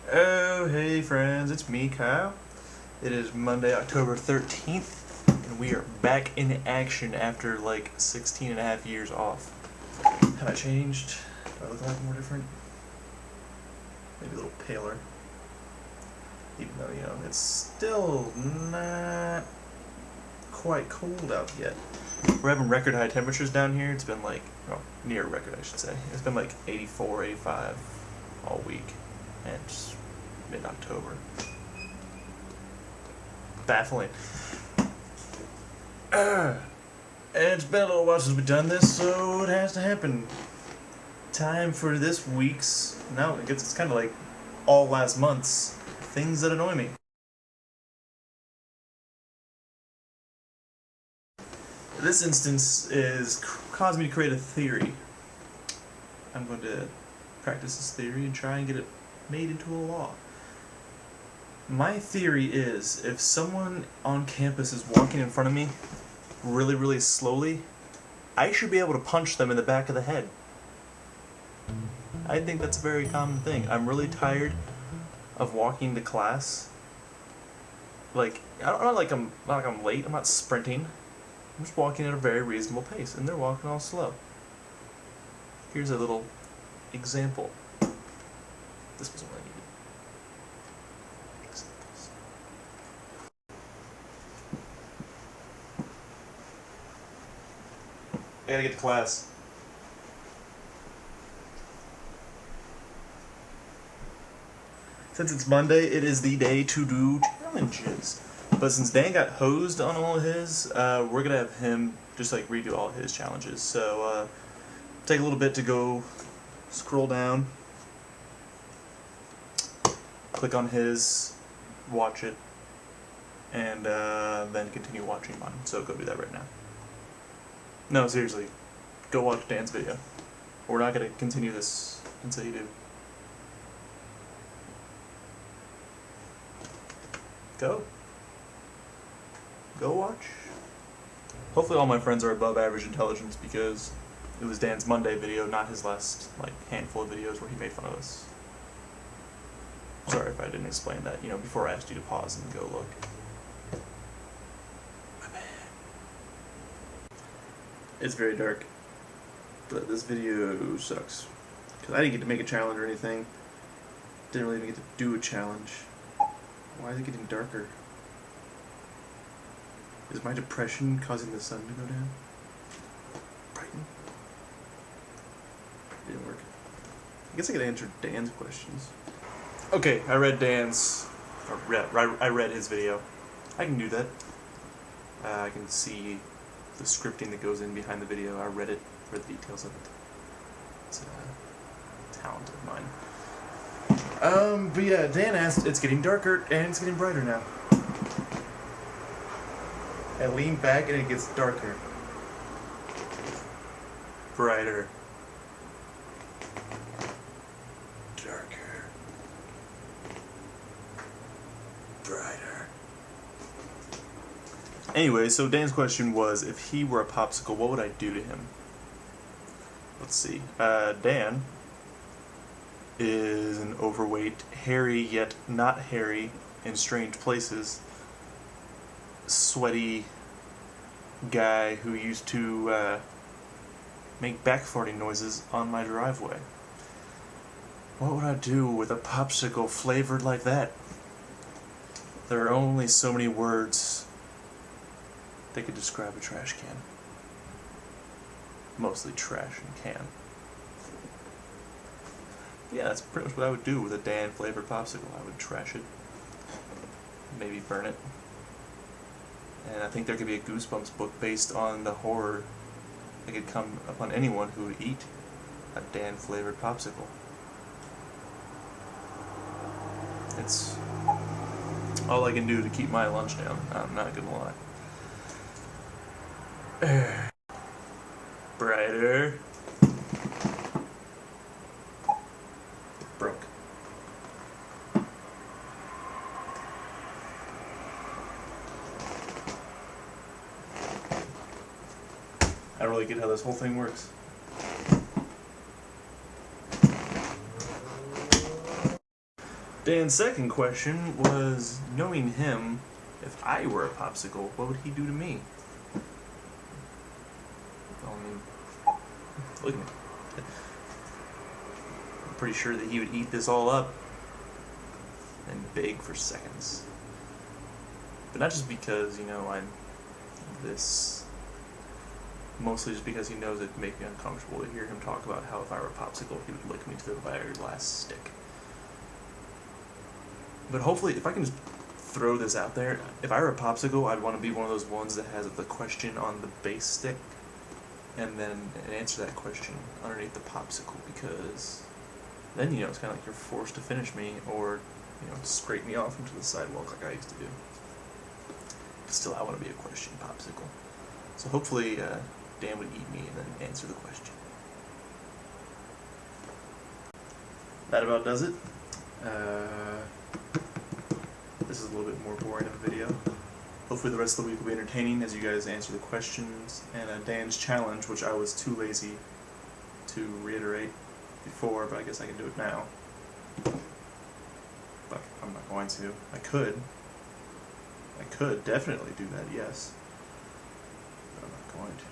Oh, hey friends, it's me, Kyle. It is Monday, October 13th, and we are back in action after like 16 and a half years off. Have I changed? Do I look like more different? Maybe a little paler. Even though, it's still not quite cold out yet. We're having record high temperatures down here. It's been like, near record, I should say. It's been like 84, 85 all week. And it's mid-October. Baffling. And it's been a little while since we've done this, so it has to happen. Time for this week's, it's kind of like all last month's things that annoy me. This instance is caused me to create a theory. I'm going to practice this theory and try and get it made into a law. My theory is, if someone on campus is walking in front of me really, really slowly, I should be able to punch them in the back of the head. I think that's a very common thing. I'm really tired of walking to class. Like, I'm not like I'm late, I'm not sprinting. I'm just walking at a very reasonable pace, and they're walking all slow. Here's a little example. This was what I needed. Examples. I gotta get to class. Since it's Monday, it is the day to do challenges. But since Dan got hosed on all of his, we're gonna have him just like redo all his challenges. So take a little bit to go scroll down, click on his, watch it, and then continue watching mine. So go do that right now. No, seriously, go watch Dan's video. We're not gonna continue this until you do. Go watch. Hopefully all my friends are above average intelligence because it was Dan's Monday video, not his last handful of videos where he made fun of us. Sorry if I didn't explain that, before I asked you to pause and go look. My bad. It's very dark, but this video sucks. Because I didn't get to make a challenge or anything. Didn't really even get to do a challenge. Why is it getting darker? Is my depression causing the sun to go down? Brighten? Didn't work. I guess I could answer Dan's questions. Okay, I read I read his video. I can do that. I can see the scripting that goes in behind the video. I read the details of it. It's a talent of mine. But yeah, Dan asked, it's getting darker and it's getting brighter now. I lean back and it gets darker. Brighter. Darker. Brighter. Anyway, so Dan's question was, if he were a popsicle, what would I do to him? Let's see. Dan is an overweight, hairy yet not hairy in strange places, sweaty guy who used to make back farting noises on my driveway. What would I do with a popsicle flavored like that? There are only so many words that could describe a trash can. Mostly trash and can. Yeah, that's pretty much what I would do with a Dan flavored popsicle. I would trash it, maybe burn it. And I think there could be a Goosebumps book based on the horror that could come upon anyone who would eat a Dan flavored popsicle. It's all I can do to keep my lunch down, I'm not gonna lie. Brighter. Broke. I don't really get how this whole thing works. Dan's second question was, knowing him, if I were a popsicle, what would he do to me? I mean, look at me. I'm pretty sure that he would eat this all up and beg for seconds. But not just because, I'm this... Mostly just because he knows it'd make me uncomfortable to hear him talk about how if I were a popsicle, he would lick me to the very last stick. But hopefully, if I can just throw this out there, if I were a popsicle, I'd want to be one of those ones that has the question on the base stick, and then answer that question underneath the popsicle, because then, it's kind of like you're forced to finish me, or, scrape me off into the sidewalk like I used to do. But still, I want to be a question popsicle. So hopefully, Dan would eat me and then answer the question. That about does it. This is a little bit more boring of a video. Hopefully the rest of the week will be entertaining as you guys answer the questions, and Dan's challenge, which I was too lazy to reiterate before, but I guess I can do it now. But I'm not going to. I could definitely do that, yes. But I'm not going to.